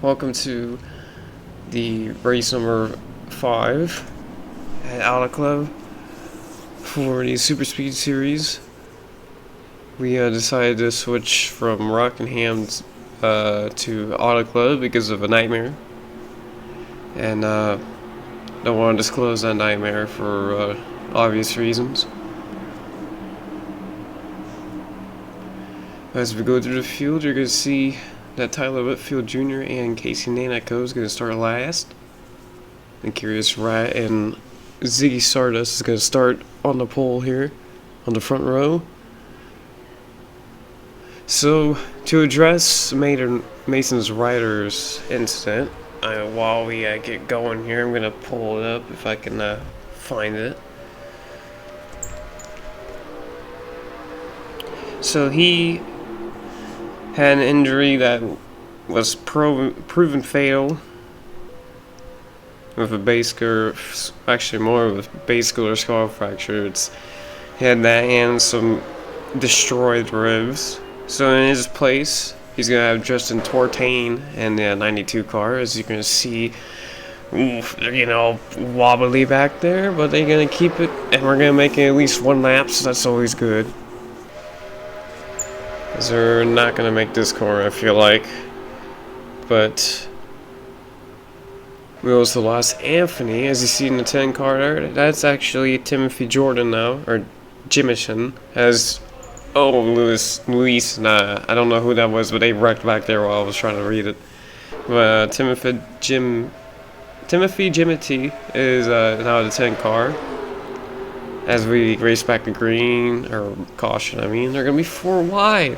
Welcome to the race number 5 at Auto Club for the Superspeed series. We decided to switch from Rockingham to Auto Club because of a nightmare, and don't want to disclose that nightmare for obvious reasons. As we go through the field, you're going to see that Tyler Whitfield Jr. and Casey Nanako is going to start last. And Curious Rat and Ziggy Stardust is going to start on the pole here, on the front row. So, to address Mason's Riders incident, while we get going here, I'm going to pull it up if I can find it. So he had an injury that was proven fatal with a basilar, actually more of a basilar skull fracture. He had that and some destroyed ribs. So in his place, he's going to have Justin Tortain in the 92 car, as you can see. Wobbly back there, but they're going to keep it, and we're going to make it at least one lap, so that's always good. Because they're not going to make this corner, I feel like. But we also lost Anthony, as you see in the 10 car there. That's actually Timothy Jordan now, or Jimison. Luis, nah, I don't know who that was, but they wrecked back there while I was trying to read it. But Timothy Jimity is now the 10 car. As we race back to green, or caution, they're going to be 4 wide.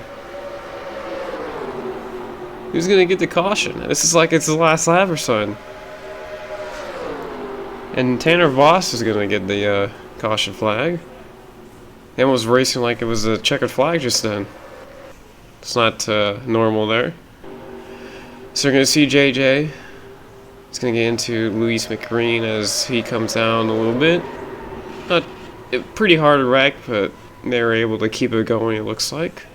Who's going to get the caution? This is like it's the last lap or something. And Tanner Voss is going to get the caution flag. He was racing like it was a checkered flag just then. It's not normal there. So we're going to see JJ. It's going to get into Luis McGreen as he comes down a little bit. Not pretty hard to wreck, but they were able to keep it going, it looks like.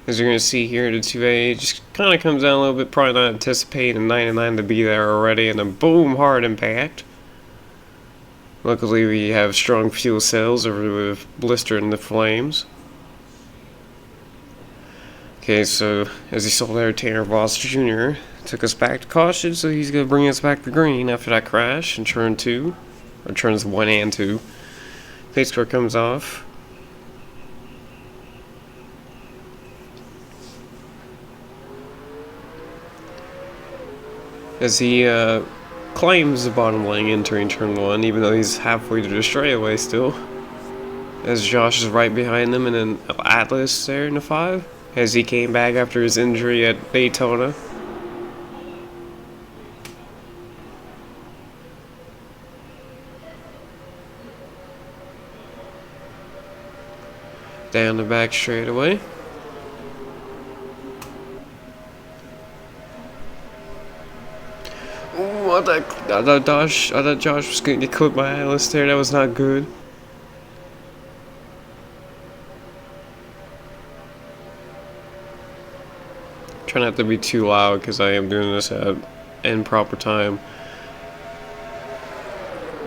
As you're going to see here, the 2A just kind of comes down a little bit, probably not anticipating 99 to be there already, and then boom, hard impact. Luckily, we have strong fuel cells with blister in the flames. Okay, so as you saw there, Tanner Voss Jr. took us back to caution, so he's going to bring us back to green after that crash in turn 2. Or turns 1 and 2. Pace car comes off. As he claims the bottom lane entering turn 1, even though he's halfway to the straightaway still. As Josh is right behind him, and then Atlas there in the 5. As he came back after his injury at Daytona. Down the back straightaway. Ooh, I thought Josh was going to get clipped by Atlas there. That was not good. Try not to be too loud because I am doing this at improper time.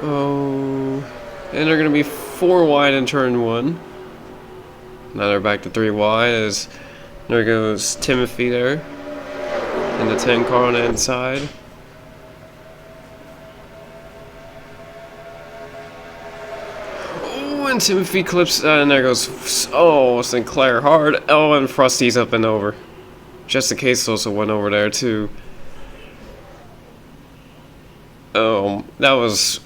Oh, and they're going to be 4 wide in turn 1. Now they're back to 3 wide as there goes Timothy there in the 10 car on the inside. Oh, and Timothy clips, and there goes, Sinclair hard. Oh, and Frosty's up and over. Just in case also went over there too. Oh, that was...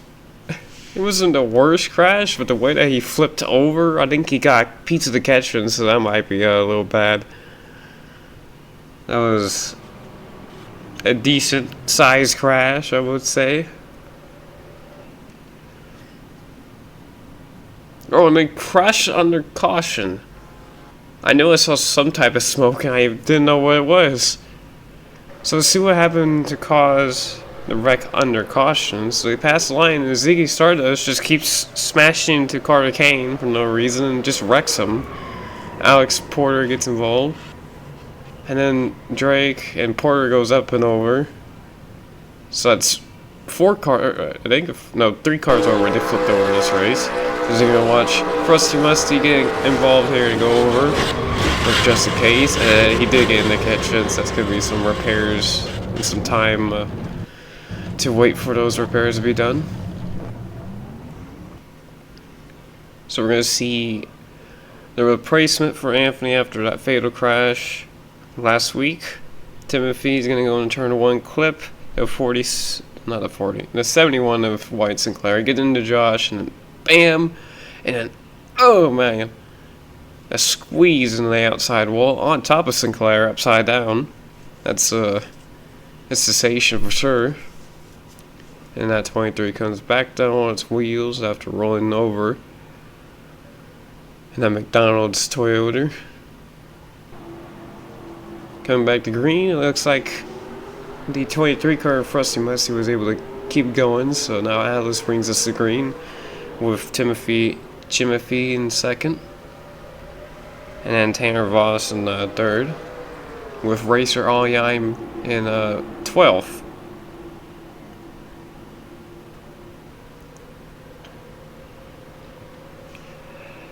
It wasn't the worst crash, but the way that he flipped over, I think he got pizza to catch him, so that might be a little bad. That was a decent sized crash, I would say. Oh, and they crashed under caution. I knew I saw some type of smoke, and I didn't know what it was. So let's see what happened to cause the wreck under caution. So he passed the line, and Ziggy Stardust just keeps smashing into Carter Kane for no reason and just wrecks him. Alex Porter gets involved. And then Drake and Porter goes up and over. So that's 3 cars over. They flipped over this race. So you're gonna watch Frosty Musty get involved here and go over with just in case. And he did get in the kitchen, so that's gonna be some repairs and some time to wait for those repairs to be done. So we're gonna see the replacement for Anthony after that fatal crash last week. Timothy's gonna go and turn 1 clip of 40, not a 40, the 71 of White Sinclair. Get into Josh and then bam, and then oh man, a squeeze in the outside wall on top of Sinclair upside down. That's a sensation for sure. And that 23 comes back down on its wheels after rolling over. And that McDonald's Toyota. Coming back to green, it looks like the 23 car Frosty Musty was able to keep going, so now Atlas brings us to green with Jimothy in second. And then Tanner Voss in third, with Racer Alheim in 12th.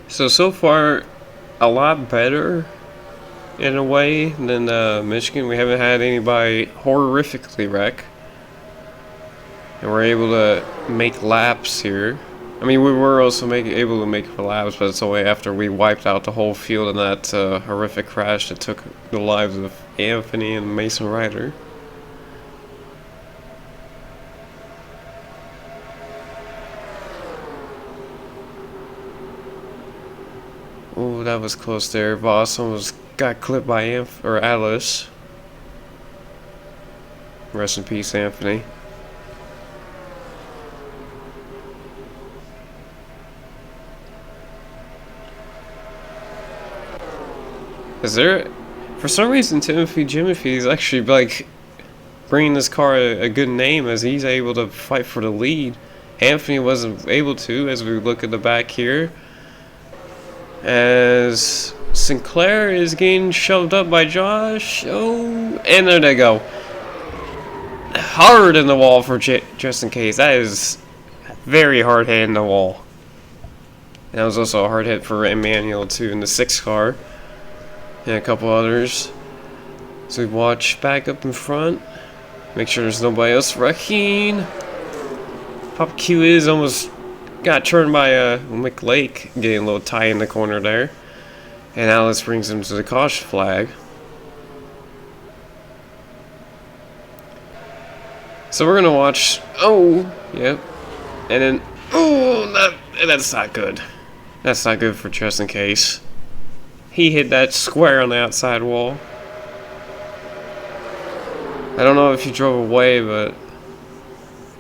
So far, a lot better in a way than Michigan. We haven't had anybody horrifically wreck, and we're able to make laps here. I mean, we were also able to make laps, but it's only after we wiped out the whole field in that horrific crash that took the lives of Anthony and Mason Ryder. Oh, that was close there. Voss almost got clipped by Atlas. Rest in peace, Anthony. For some reason, Jimothy is actually like bringing this car a good name as he's able to fight for the lead. Anthony wasn't able to, as we look at the back here. As Sinclair is getting shoved up by Josh. Oh, and there they go. Hard in the wall for just in case. That is a very hard hit in the wall. And that was also a hard hit for Emmanuel too in the 6 car. And a couple others. So we watch back up in front. Make sure there's nobody else wrecking. Pop Q is almost got turned by McLake, getting a little tie in the corner there. And Alice brings him to the caution flag. So we're gonna watch. Oh, yep. And then, oh, that's not good. That's not good for just in case. He hit that square on the outside wall. I don't know if he drove away, but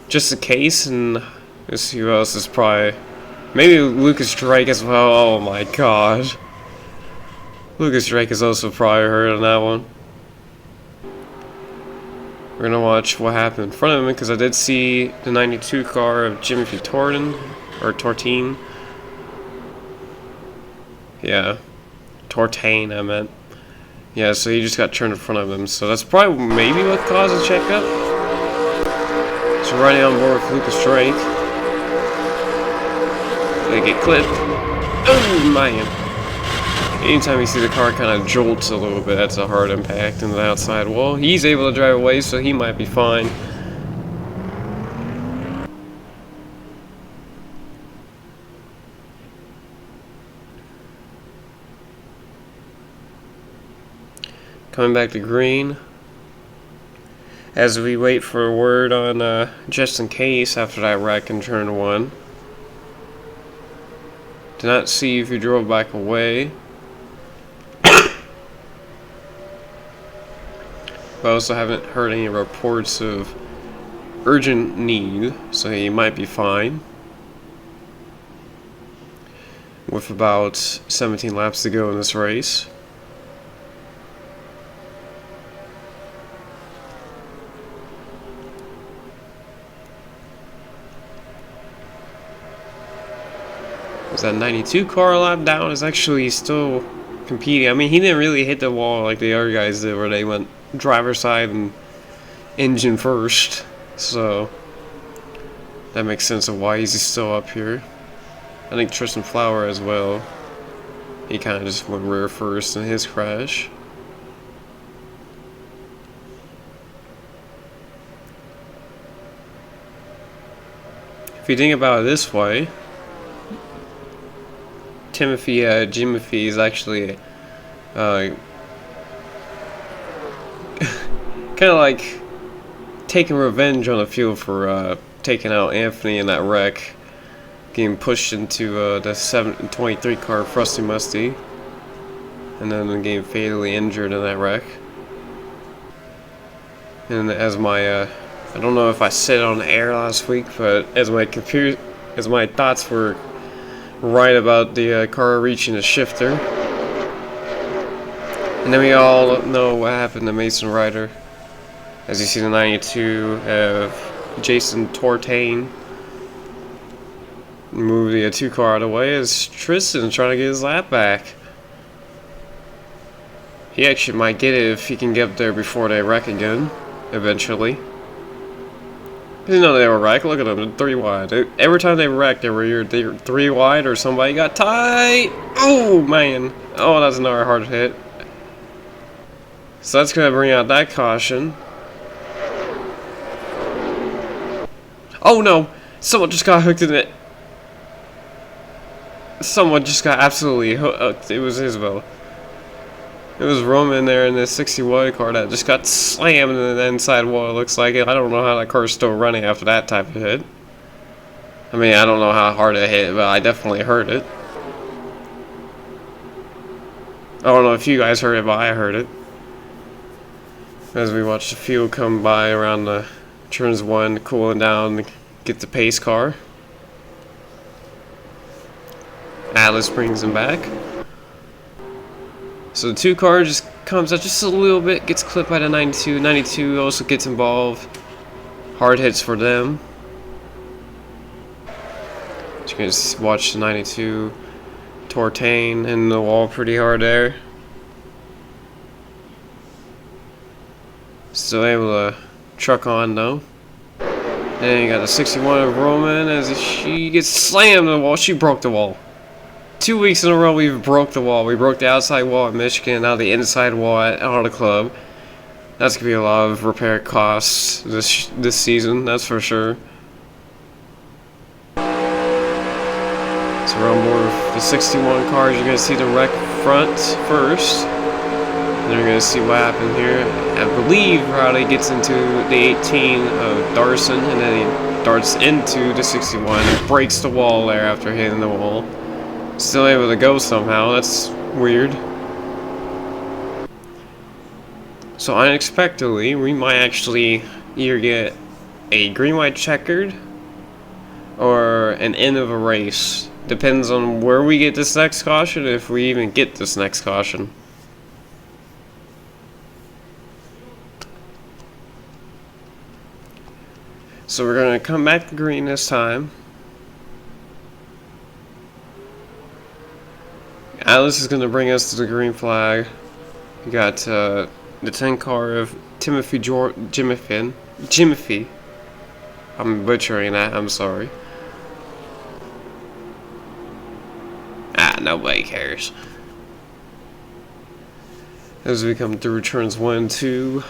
just in case, and let's see who else is probably. Maybe Lucas Drake as well. Oh my god. Lucas Drake is also probably hurt on that one. We're gonna watch what happened in front of him because I did see the 92 car of Jimmy Tortine. Yeah. Tortain, I meant. Yeah, so he just got turned in front of him. So that's probably maybe what caused the checkup. So running on board with Lucas Drake. They get clipped. Oh, man. Anytime you see the car kind of jolts a little bit, that's a hard impact into the outside wall. He's able to drive away, so he might be fine. Coming back to green. As we wait for a word on just in case after that wreck in turn 1. Did not see if he drove back away. But I also haven't heard any reports of urgent need, so he might be fine. With about 17 laps to go in this race. That 92 car lap down is actually still competing. I mean, he didn't really hit the wall like the other guys did, where they went driver's side and engine first. So that makes sense of why he's still up here. I think Tristan Flower as well. He kind of just went rear first in his crash. If you think about it this way, Jimothy is actually kind of like taking revenge on the field for taking out Anthony in that wreck, getting pushed into the 723 car Frosty Musty, and then getting fatally injured in that wreck. And as my I don't know if I said it on the air last week, but as my thoughts were right about the car reaching the shifter. And then we all know what happened to Mason Ryder. As you see the 92 of Jason Tortain move the 2 car out of the way as Tristan trying to get his lap back. He actually might get it if he can get up there before they wreck again, eventually. I didn't know they were wrecked. Look at them, 3 wide. Every time they wrecked, they were either 3 wide or somebody got tight. Oh man! Oh, that's another hard hit. So that's gonna bring out that caution. Oh no! Someone just got hooked in it. Someone just got absolutely hooked. It was Isabel. It was Roman there in the 61 car that just got slammed in the inside wall, it looks like it. I don't know how that car is still running after that type of hit. I mean, I don't know how hard it hit, but I definitely heard it. I don't know if you guys heard it, but I heard it. As we watch the field come by around the turns 1, cooling down, get the pace car. Atlas brings him back. So the 2 car just comes out just a little bit, gets clipped by the 92. 92 also gets involved. Hard hits for them. You can just watch the 92 Tortain in the wall pretty hard there. Still able to truck on though. And you got the 61 of Roman as she gets slammed in the wall. She broke the wall. 2 weeks in a row we've broke the wall. We broke the outside wall at Michigan, now the inside wall at Auto Club. That's going to be a lot of repair costs this season, that's for sure. So we're on board with the 61 cars. You're going to see the wreck front first. And you're going to see what happened here. I believe Riley gets into the 18 of Darson, and then he darts into the 61 and breaks the wall there after hitting the wall. Still able to go somehow, that's weird. So unexpectedly, we might actually either get a green-white checkered or an end of a race. Depends on where we get this next caution, if we even get this next caution. So we're going to come back to green this time. Alice is going to bring us to the green flag. We got the 10 car of Jimothy. I'm butchering that, I'm sorry. Nobody cares. As we come through turns 1 and 2.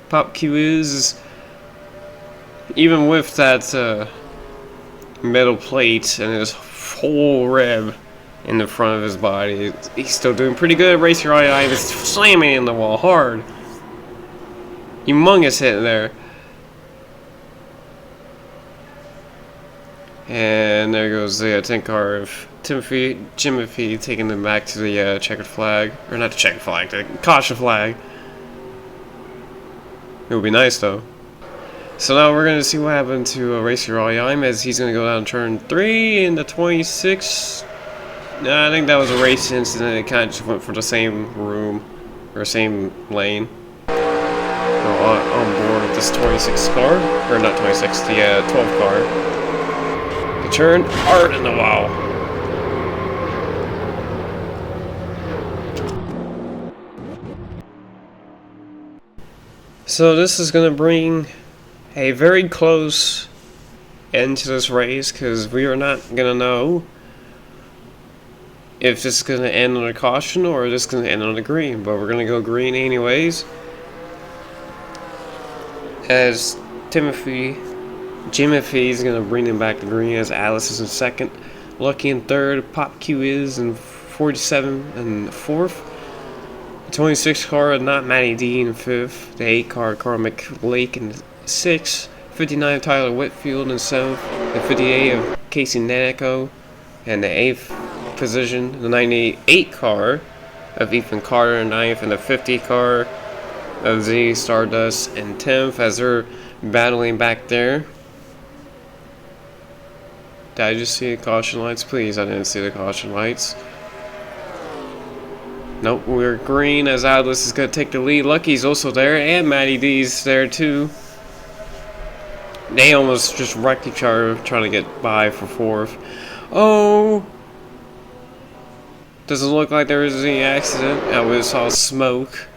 Pop Q is, even with that metal plate and his whole rib in the front of his body, he's still doing pretty good. Racer I is slamming in the wall hard. Humongous hit there. And there goes the 10 car of Jimothy taking them back to the checkered flag. Or not the checkered flag, the caution flag. It would be nice though. So now we're going to see what happened to Racer Alheim as he's going to go down turn 3 in the 26. No, I think that was a race incident. It kind of just went for the same room, or same lane. We're on board with this 26 car, or not 26, the 12 car. The turn hard in the wall. So this is going to bring a very close end to this race, because we are not going to know if this is going to end on a caution or if this is going to end on a green. But we're going to go green anyways, as Jimothy is going to bring him back to green, as Alice is in second, Lucky in third, Pop Q is in 47 and fourth. The 26 car, not Matty D in fifth. The 8 car, Carmick Lake in sixth. 59 Tyler Whitfield in seventh. The 58 of Casey Nanico in the 8th position. The 98 car of Ethan Carter in 9th, and the 50 car of Z Stardust in 10th, as they're battling back there. Did I just see the caution lights? Please, I didn't see the caution lights. Nope, we're green, as Atlas is going to take the lead. Lucky's also there, and Matty D's there too. They almost just wrecked each other trying to get by for fourth. Oh! Doesn't look like there was any accident. I we saw smoke.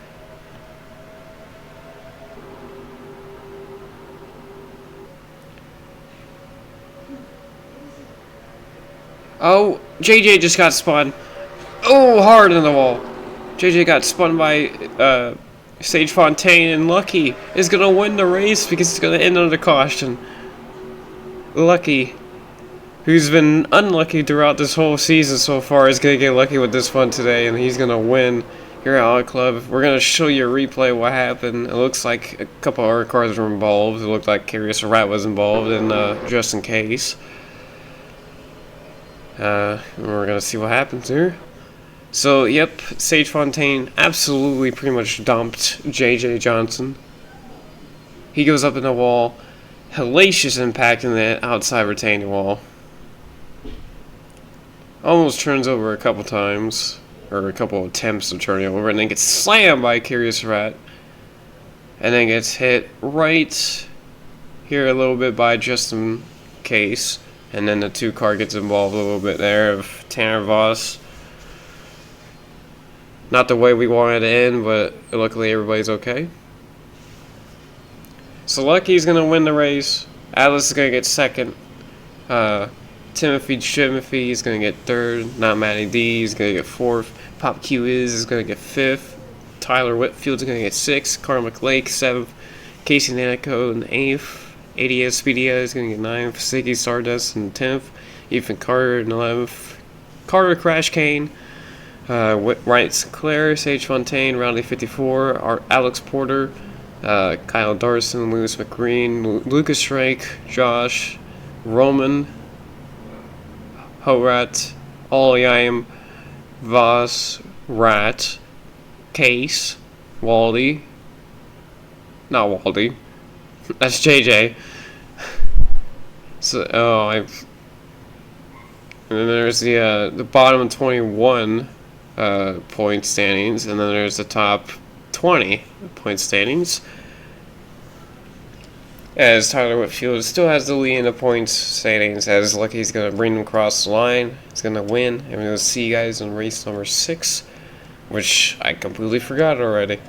Oh, JJ just got spun. Oh, hard in the wall. JJ got spun by Sage Fontaine, and Lucky is going to win the race because it's going to end on a caution. Lucky, who's been unlucky throughout this whole season so far, is going to get lucky with this one today, and he's going to win here at Auto Club. We're going to show you a replay of what happened. It looks like a couple of our cars were involved. It looked like Curious Rat was involved, and just in case. We're going to see what happens here. So, yep, Sage Fontaine absolutely pretty much dumped JJ Johnson. He goes up in the wall. Hellacious impact in the outside retaining wall. Almost turns over a couple times, or a couple attempts to turn it over, and then gets slammed by Curious Rat. And then gets hit right here a little bit by Justin Case. And then the 2 car gets involved a little bit there of Tanner Voss. Not the way we wanted to end, but luckily everybody's okay. So Lucky's going to win the race. Atlas is going to get second. Timothy Shimothy is going to get third. Not Matty D is going to get fourth. Pop Q is going to get fifth. Tyler Whitfield is going to get sixth. Carmick Lake seventh. Casey Nanico in eighth. ADS Speedia is going to get ninth. Sticky Stardust in 10th. Ethan Carter in 11th. Carter Crash Kane. Wright Sinclair, Sage Fontaine, Roundly 54, Alex Porter, Kyle Darson, Lewis McGreen, Lucas Shrake, Josh, Roman, Horat, Olyim, Voss, Rat, Case, Waldy, not Waldy, that's JJ. So, and then there's the bottom 21 point standings, and then there's the top 20 point standings, as Tyler Whitfield still has the lead in the points standings, as Lucky's going to bring them across the line. He's going to win, and we're going to see you guys in race number 6, which I completely forgot already.